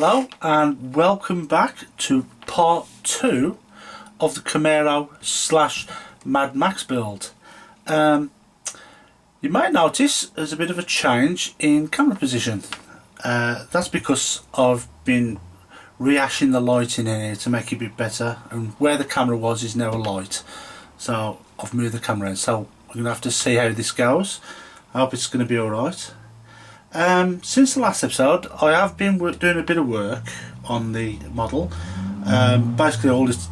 Hello and welcome back to part 2 of the Camaro / Mad Max build. You might notice there's a bit of a change in camera position. That's because I've been rehashing the lighting in here to make it a bit better, and where the camera was is now a light, so I've moved the camera in. So we're going to have to see how this goes. I hope it's going to be alright. Since the last episode I have been doing a bit of work on the model. Basically all this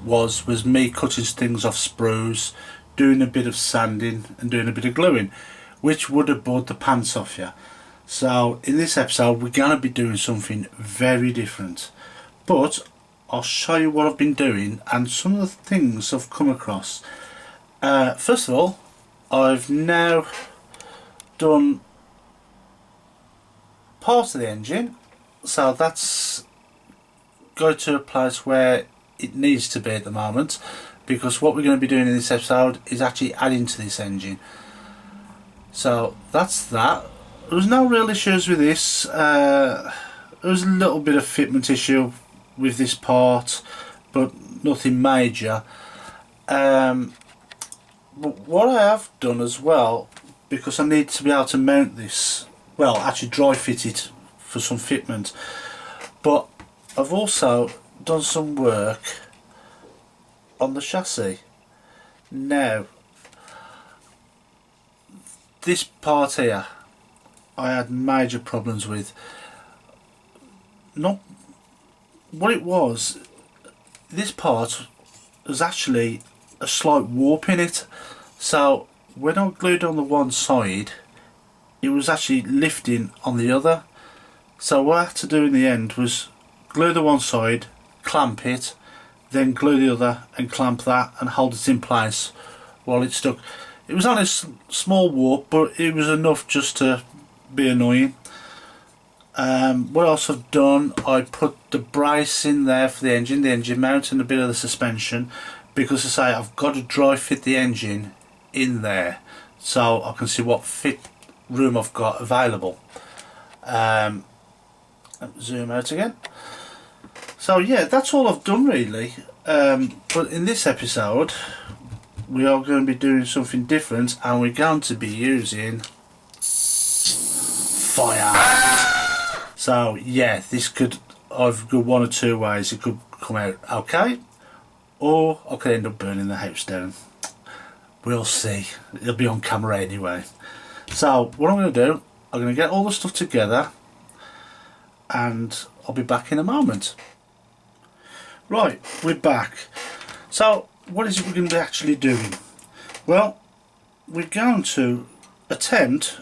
was me cutting things off sprues, doing a bit of sanding and doing a bit of gluing, which would have bored the pants off you. So in this episode we're going to be doing something very different, but I'll show you what I've been doing and some of the things I've come across. First of all, I've now done part of the engine, so that's going to a place where it needs to be at the moment, because what we're going to be doing in this episode is actually adding to this engine. So that's that. There was no real issues with this. There was a little bit of fitment issue with this part, but nothing major. But what I have done as well, because I need to be able to mount this, well, actually dry fit it for some fitment, but I've also done some work on the chassis. Now this part here I had major problems with. Not what it was, this part was actually a slight warp in it, so when I glued on the one side it was actually lifting on the other. So what I had to do in the end was glue the one side, clamp it, then glue the other and clamp that and hold it in place while it stuck. It was only a small warp, but it was enough just to be annoying. What else I've done, I put the brace in there for the engine mount and a bit of the suspension, because I say I've got to dry fit the engine in there so I can see what fit room I've got available. Zoom out again. So yeah, that's all I've done really. But in this episode we are going to be doing something different, and we're going to be using fire. So yeah, this could either go one or two ways. It could come out okay, or I could end up burning the house down. We'll see. It'll be on camera anyway. So what I'm going to do, I'm going to get all the stuff together and I'll be back in a moment. Right, we're back. So what is it we're going to be actually doing? Well, we're going to attempt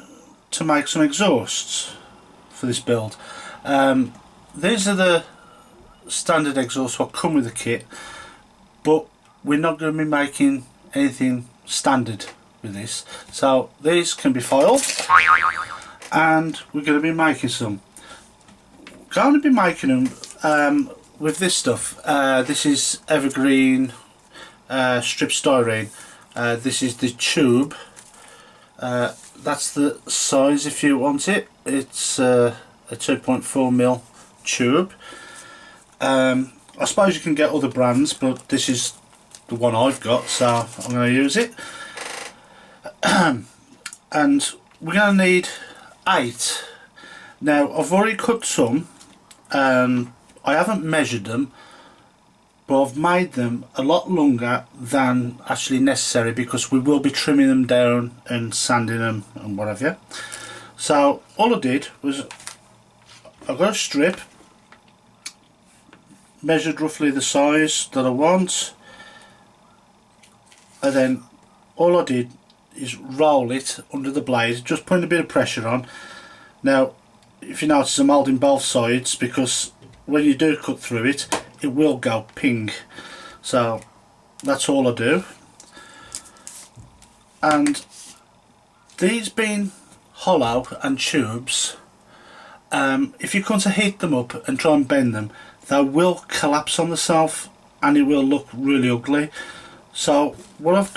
to make some exhausts for this build. These are the standard exhausts that come with the kit, but we're not going to be making anything standard with this. So these can be filed, and we're going to be making some. Going to be making them with this stuff. This is evergreen strip styrene. This is the tube. That's the size if you want it. It's a 2.4mm tube. I suppose you can get other brands, but this is the one I've got, so I'm going to use it. And we're going to need 8. Now I've already cut some. I haven't measured them, but I've made them a lot longer than actually necessary, because we will be trimming them down and sanding them and whatever. So all I did was I got a strip, measured roughly the size that I want, and then all I did is roll it under the blade, just putting a bit of pressure on. Now if you notice, I'm holding both sides, because when you do cut through it, it will go ping. So that's all I do. And these being hollow and tubes, if you come to heat them up and try and bend them, they will collapse on themselves and it will look really ugly. So what I've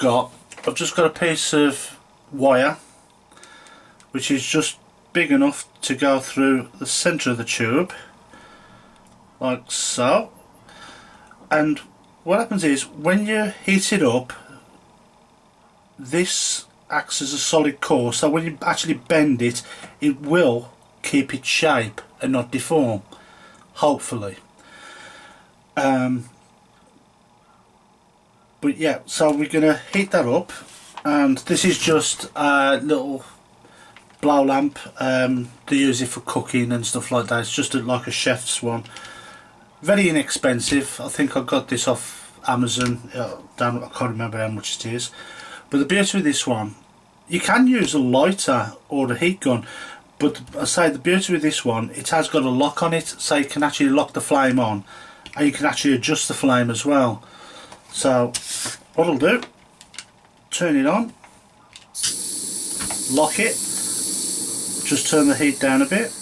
just got a piece of wire which is just big enough to go through the centre of the tube, like so. And what happens is when you heat it up, this acts as a solid core, so when you actually bend it, it will keep its shape and not deform, hopefully. But yeah, so we're gonna heat that up, and this is just a little blow lamp. They use it for cooking and stuff like that. It's just like a chef's one, very inexpensive. I think I got this off Amazon. I can't remember how much it is. But the beauty with this one, you can use a lighter or a heat gun, but I say the beauty with this one, it has got a lock on it, so you can actually lock the flame on, and you can actually adjust the flame as well. So what I'll do, turn it on, lock it, just turn the heat down a bit.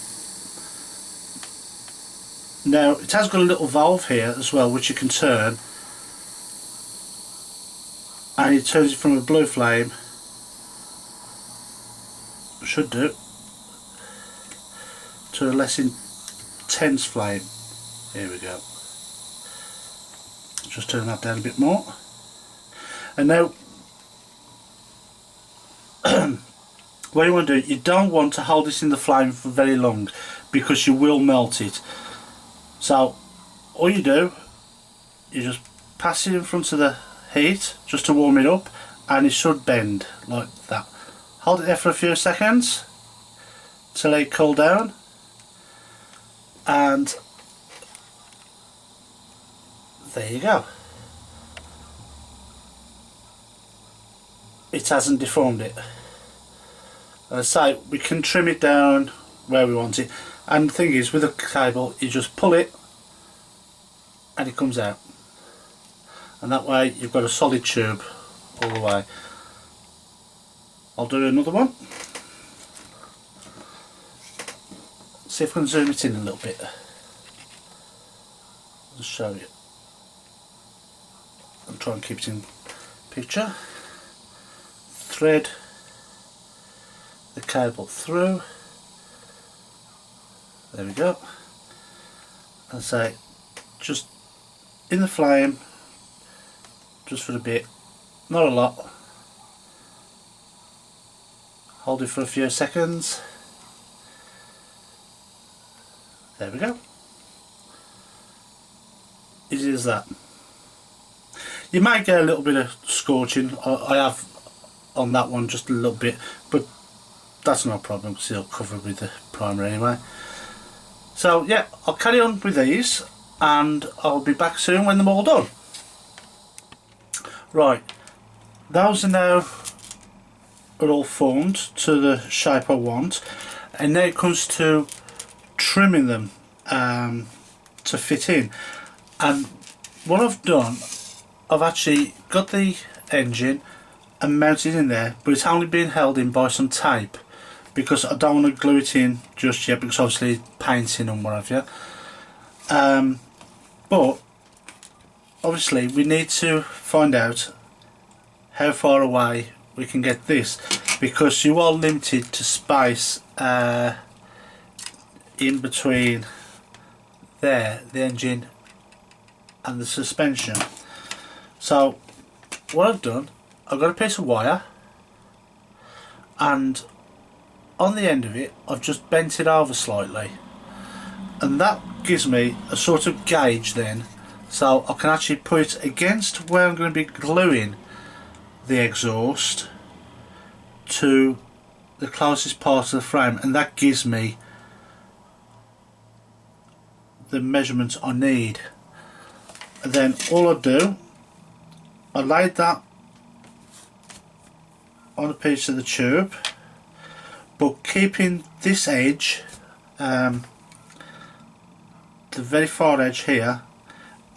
Now it has got a little valve here as well which you can turn, and it turns it from a blue flame, should do, to a less intense flame. Here we go. Just turn that down a bit more. And now what you want to do, you don't want to hold this in the flame for very long because you will melt it. So all you do, you just pass it in front of the heat just to warm it up, and it should bend like that. Hold it there for a few seconds till it cool down, and there you go. It hasn't deformed it. As I say, we can trim it down where we want it, and the thing is, with a cable you just pull it and it comes out, and that way you've got a solid tube all the way. I'll do another one. See if I can zoom it in a little bit. I'll just show you. I'll try and keep it in picture. Thread the cable through. There we go. And say, just in the flame, just for a bit, not a lot. Hold it for a few seconds. There we go. Easy as that. You might get a little bit of scorching. I have on that one just a little bit, but that's no problem because it'll cover with the primer anyway. So yeah, I'll carry on with these and I'll be back soon when they're all done. Right, those are now all formed to the shape I want, and now it comes to trimming them to fit in. And what I've done, I've actually got the engine and mounted in there, but it's only being held in by some tape because I don't want to glue it in just yet, because obviously painting and what have you. But obviously we need to find out how far away we can get this, because you are limited to space in between there, the engine and the suspension. So what I've done, I've got a piece of wire, and on the end of it I've just bent it over slightly, and that gives me a sort of gauge then, so I can actually put it against where I'm going to be gluing the exhaust to the closest part of the frame, and that gives me the measurements I need. And then all I do, I laid that on a piece of the tube, but keeping this edge, the very far edge here,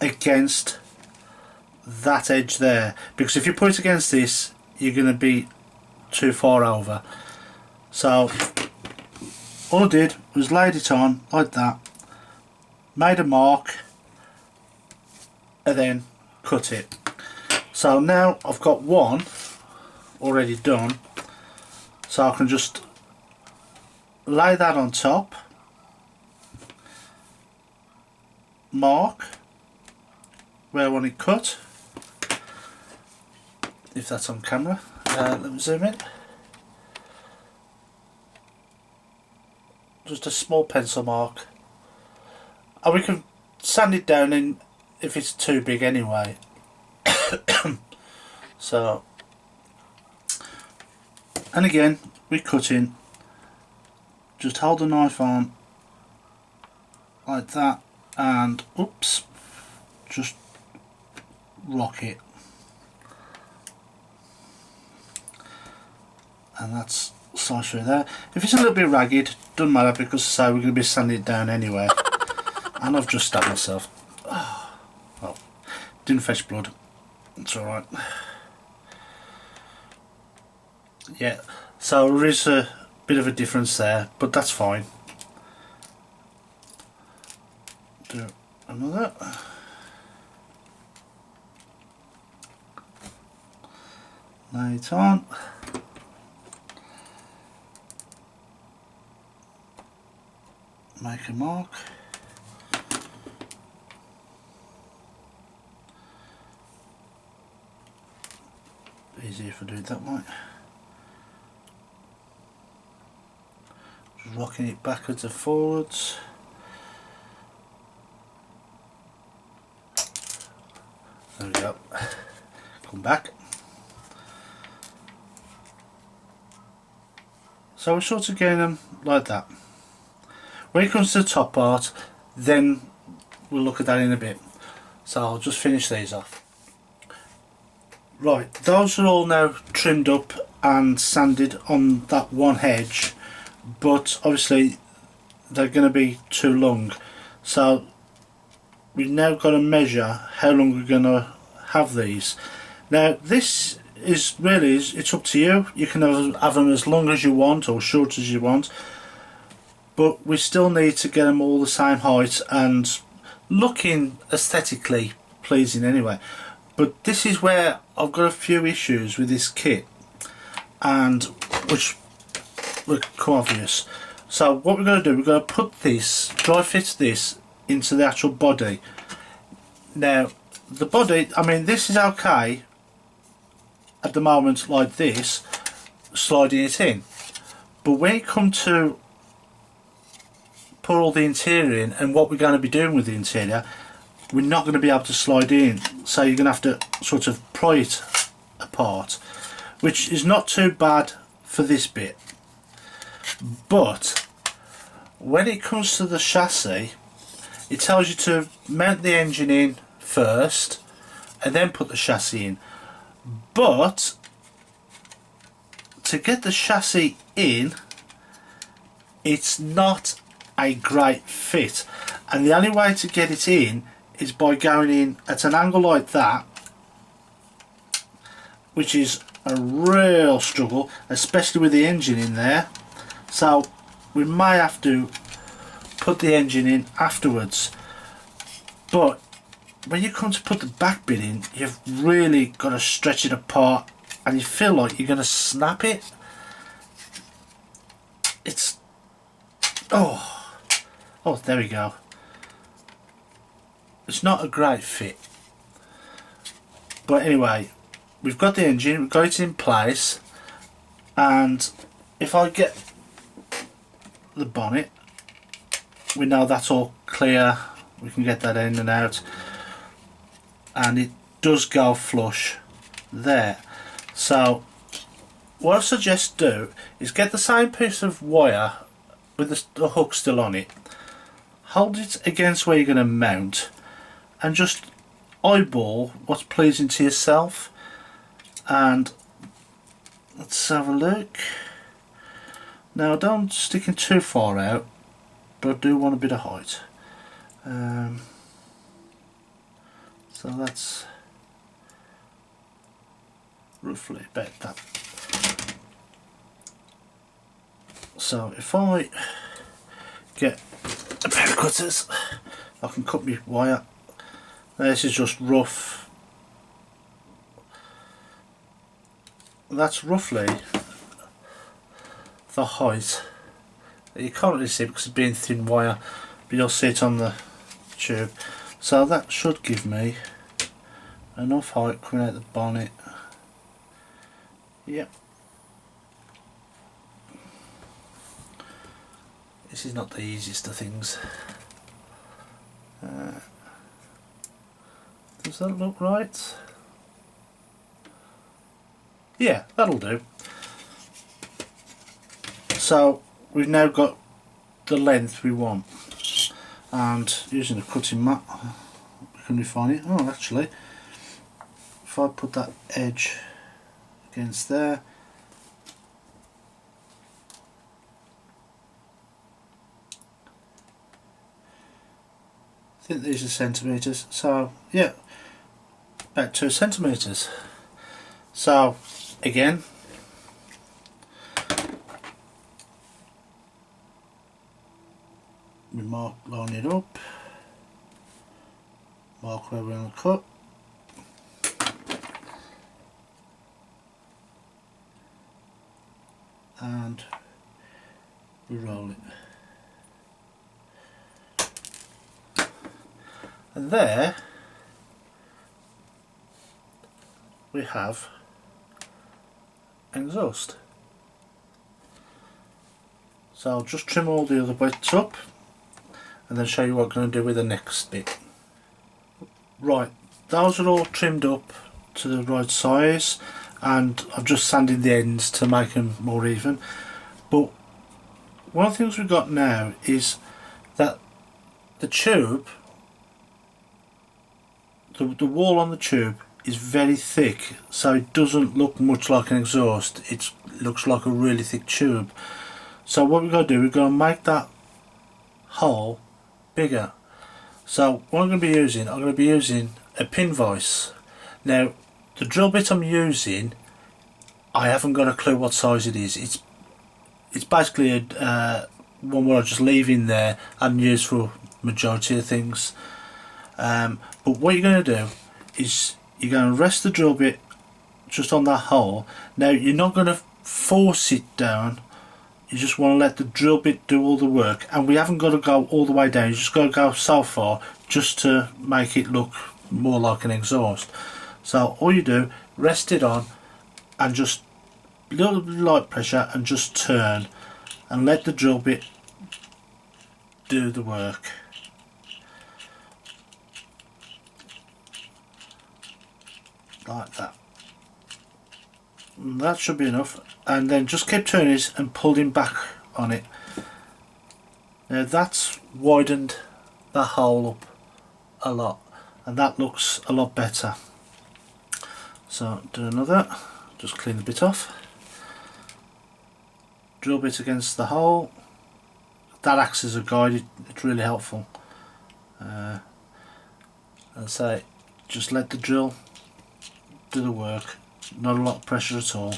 against that edge there, because if you put it against this you're going to be too far over. So all I did was laid it on like that, made a mark, and then cut it. So now I've got one already done, so I can just lay that on top, mark where I want it cut, if that's on camera. Let me zoom in. Just a small pencil mark, and we can sand it down in if it's too big anyway. So, and again we cut in, just hold the knife on like that and oops, just rock it, and that's slice through there. If it's a little bit ragged, doesn't matter, because say we're going to be sanding it down anyway. And I've just stabbed myself. Oh, well, didn't fetch blood, it's alright. Yeah, so there is a bit of a difference there, but that's fine. Do another. Lay it on. Make a mark. Easy if I do it that way. Just rocking it backwards and forwards. There we go. Come back. So we're sort of getting them like that. When it comes to the top part, then we'll look at that in a bit. So I'll just finish these off. Right, those are all now trimmed up and sanded on that one edge, but obviously they're going to be too long. So we've now got to measure how long we're going to have these. Now this is really, it's up to you. You can have them as long as you want or short as you want, but we still need to get them all the same height and looking aesthetically pleasing anyway. But this is where I've got a few issues with this kit, and which will come obvious. So what we're going to do, we're going to put this, dry fit this into the actual body. Now the body, I mean, this is okay at the moment like this, sliding it in, but when it comes to put all the interior in and what we're going to be doing with the interior, we're not going to be able to slide in, so you're going to have to sort of pry it apart, which is not too bad for this bit. But when it comes to the chassis, it tells you to mount the engine in first and then put the chassis in, but to get the chassis in, it's not a great fit, and the only way to get it in is by going in at an angle like that, which is a real struggle, especially with the engine in there. So we may have to put the engine in afterwards, but when you come to put the back bit in, you've really got to stretch it apart and you feel like you're going to snap it. It's oh, there we go. It's not a great fit, but anyway, we've got the engine, we've got it in place, and if I get the bonnet, we know that's all clear, we can get that in and out, and it does go flush there. So what I suggest do is get the same piece of wire with the hook still on it, hold it against where you're going to mount, and just eyeball what's pleasing to yourself. And let's have a look. Now don't stick it too far out, but I do want a bit of height. So that's roughly about that. So if I get a pair of cutters, I can cut my wire. This is just rough. That's roughly the height. You can't really see it because it's being thin wire, but you'll see it on the tube. So that should give me enough height coming out the bonnet. Yep. This is not the easiest of things. Does that look right? Yeah, that'll do. So we've now got the length we want, and using a cutting mat we can refine it. Oh, actually, if I put that edge against there, I think these are centimetres, so yeah, about 2 centimetres. So again, we line it up, mark where we're going to cut, and we roll it. And there we have an exhaust. So I'll just trim all the other bits up and then show you what I'm going to do with the next bit. Right, those are all trimmed up to the right size, and I've just sanded the ends to make them more even. But one of the things we've got now is that the tube, the wall on the tube is very thick, so it doesn't look much like an exhaust. It looks like a really thick tube. So what we're going to do, we're going to make that hole bigger. So what I'm going to be using a pin vise. Now the drill bit I'm using, I haven't got a clue what size it is. It's basically a one where I just leave in there and use for majority of things. But what you're going to do is you're going to rest the drill bit just on that hole. Now you're not going to force it down, you just want to let the drill bit do all the work, and we haven't got to go all the way down, you just got to go so far just to make it look more like an exhaust. So all you do, rest it on and just a little light pressure and just turn and let the drill bit do the work. Like that. And that should be enough, and then just keep turning it and pulling back on it. Now that's widened that hole up a lot, and that looks a lot better. So do another, just clean the bit off, drill bit against the hole. That acts as a guide, it's really helpful. And say, just let the drill do the work, not a lot of pressure at all.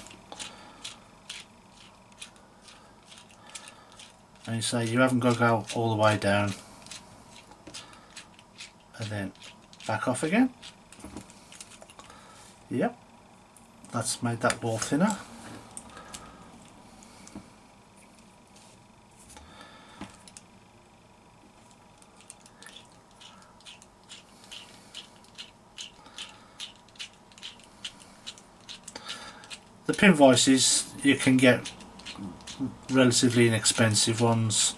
And you say you haven't got to go all the way down, and then back off again. Yep, that's made that wall thinner. The pin vices, you can get relatively inexpensive ones.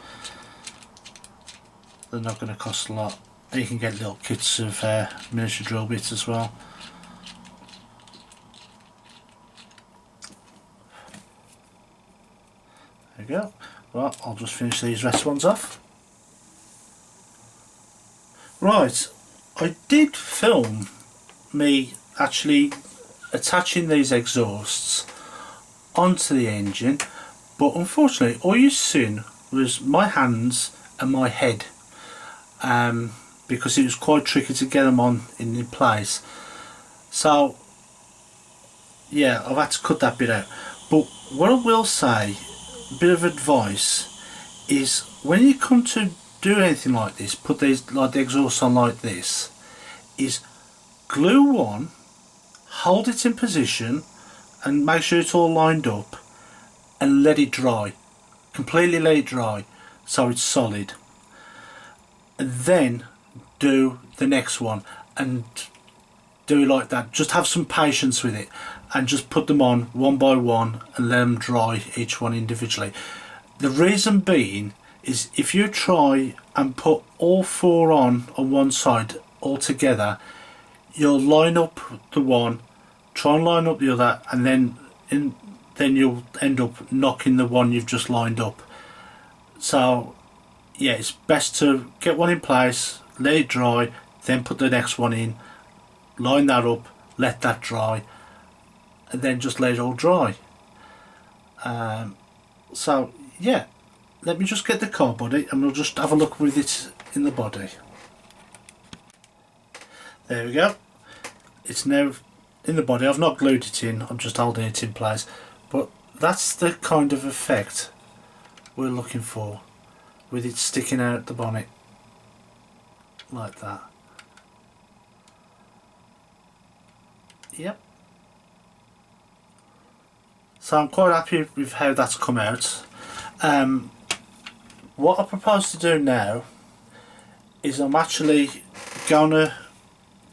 They're not going to cost a lot. You can get little kits of miniature drill bits as well. There you go. Well, I'll just finish these rest ones off. Right, I did film me actually attaching these exhausts onto the engine, but unfortunately all you seen was my hands and my head, because it was quite tricky to get them on in place. So yeah, I've had to cut that bit out. But what I will say, a bit of advice, is when you come to do anything like this, put these like the exhaust on like this, is glue one, hold it in position and make sure it's all lined up, and let it dry, completely let it dry so it's solid, and then do the next one, and do it like that. Just have some patience with it and just put them on one by one and let them dry, each one individually. The reason being is if you try and put all 4 on one side all together, you'll line up the one, try and line up the other, and then you'll end up knocking the one you've just lined up. So yeah, it's best to get one in place, let it dry, then put the next one in, line that up, let that dry, and then just let it all dry. So yeah, let me just get the car body and we'll just have a look with it in the body. There we go, it's now in the body. I've not glued it in, I'm just holding it in place, but that's the kind of effect we're looking for, with it sticking out the bonnet like that. Yep. So I'm quite happy with how that's come out. What I propose to do now is I'm actually going to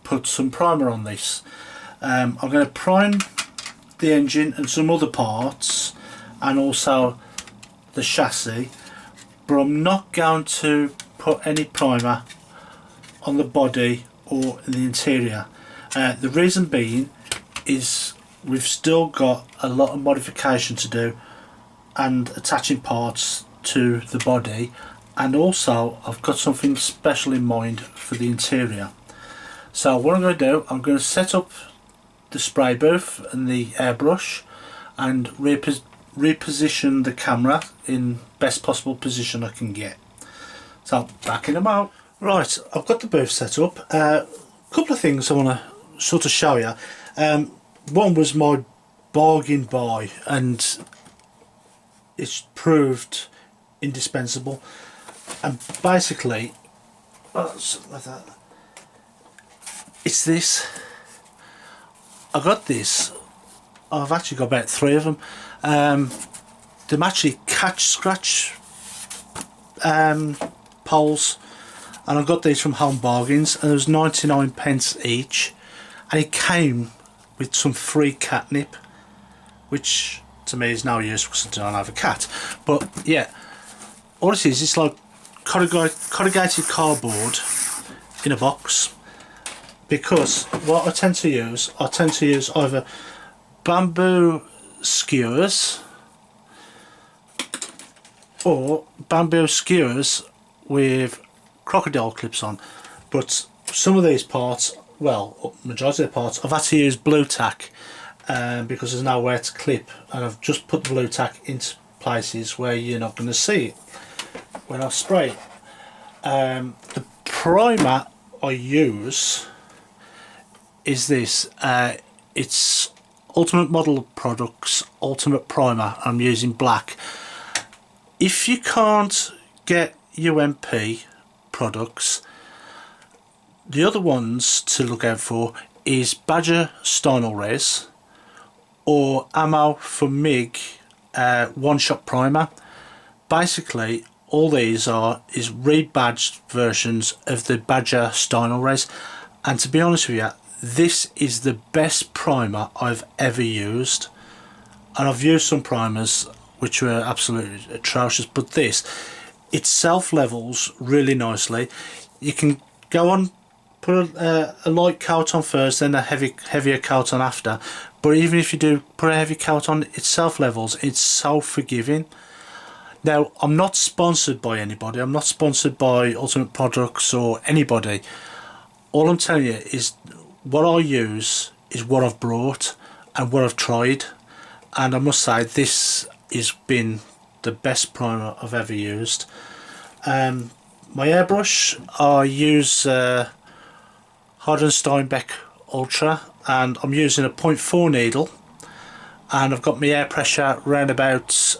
put some primer on this. I'm going to prime the engine and some other parts and also the chassis, but I'm not going to put any primer on the body or in the interior. The reason being is we've still got a lot of modification to do and attaching parts to the body, and also I've got something special in mind for the interior. So what I'm going to do, I'm going to set up the spray booth and the airbrush and reposition the camera in best possible position I can get. So back in a moment. Right, I've got the booth set up. A couple of things I want to sort of show you. One was my bargain buy, and it's proved indispensable. And basically, it's this. I got this. I've actually got about 3 of them. They're actually catch scratch poles, and I got these from Home Bargains, and there was 99p each, and it came with some free catnip, which to me is no use because I don't have a cat. But yeah, all it is, it's like corrugated cardboard in a box, because what I tend to use either bamboo skewers or bamboo skewers with crocodile clips on. But some of these parts, well, majority of the parts, I've had to use blue tack because there's nowhere to clip, and I've just put the blue tack into places where you're not going to see it when I spray it. The primer I use is this. It's Ultimate Model Products Ultimate Primer. I'm using black. If you can't get UMP products, the other ones to look out for is Badger Stynylrez or Ammo for MIG one-shot primer. Basically, all these is rebadged versions of the Badger Stynylrez, and to be honest with you, this is the best primer I've ever used. And I've used some primers which were absolutely atrocious, but this, it self-levels really nicely. You can go on, put a light coat on first, then a heavier coat on after, but even if you do put a heavy coat on, it self-levels. It's so forgiving. Now, I'm not sponsored by anybody, I'm not sponsored by Ultimate Products or anybody. All I'm telling you is what I use is what I've brought and what I've tried, and I must say this has been the best primer I've ever used. My airbrush, I use Harden Steinbeck Ultra, and I'm using a 0.4 needle, and I've got my air pressure around about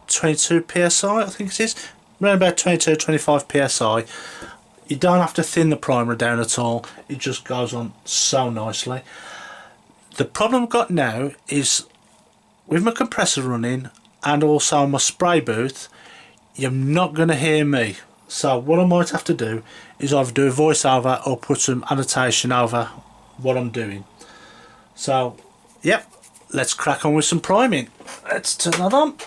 22 psi, I think it is, around about 22-25 psi. You don't have to thin the primer down at all, it just goes on so nicely. The problem I've got now is with my compressor running and also my spray booth, you're not going to hear me So what I might have to do is either do a voiceover or put some annotation over what I'm doing. So, yep, let's crack on with some priming. Let's turn that on.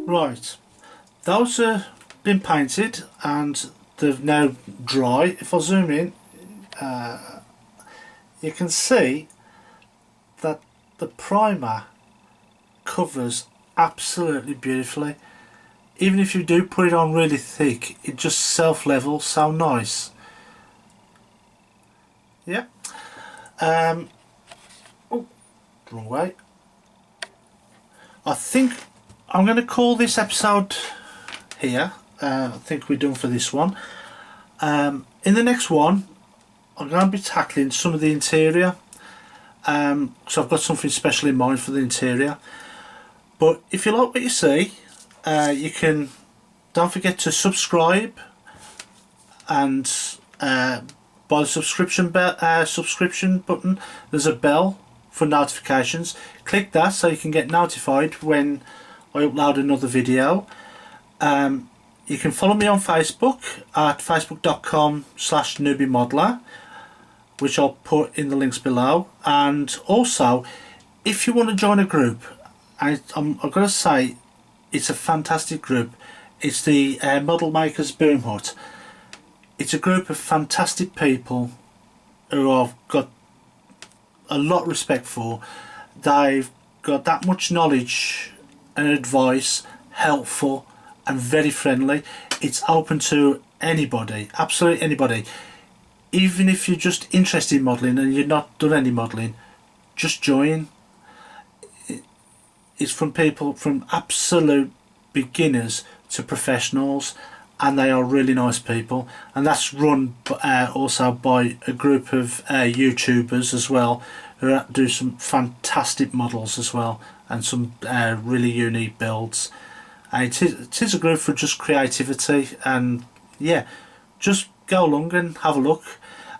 Right, those have been painted and they've now dry. If I zoom in, you can see that the primer covers absolutely beautifully. Even if you do put it on really thick, it just self-levels so nice. Yeah. Oh, wrong way. I think I'm going to call this episode here. I think we're done for this one. In the next one, I'm going to be tackling some of the interior. So I've got something special in mind for the interior. But if you like what you see, you can, don't forget to subscribe and by the subscription button there's a bell for notifications. Click that so you can get notified when I upload another video. You can follow me on Facebook at facebook.com/newbiemodeler, which I'll put in the links below. And also, if you want to join a group, I've got to say it's a fantastic group. It's the Model Makers Boom Hut. It's a group of fantastic people who I've got a lot of respect for. They've got that much knowledge and advice, helpful and very friendly. It's open to anybody, absolutely anybody. Even if you're just interested in modelling and you've not done any modelling, just join. It's from people from absolute beginners to professionals, and they are really nice people. And that's run also by a group of YouTubers as well, who do some fantastic models as well, and some really unique builds. And it is a group for just creativity, and yeah, just go along and have a look.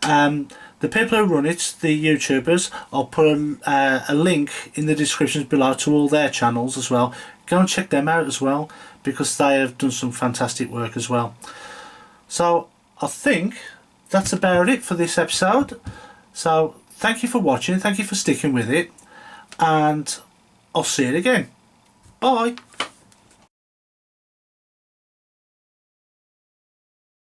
The people who run it, the YouTubers, I'll put a link in the descriptions below to all their channels as well. Go and check them out as well, because they have done some fantastic work as well. So I think that's about it for this episode. So thank you for watching, thank you for sticking with it, and I'll see you again. Bye.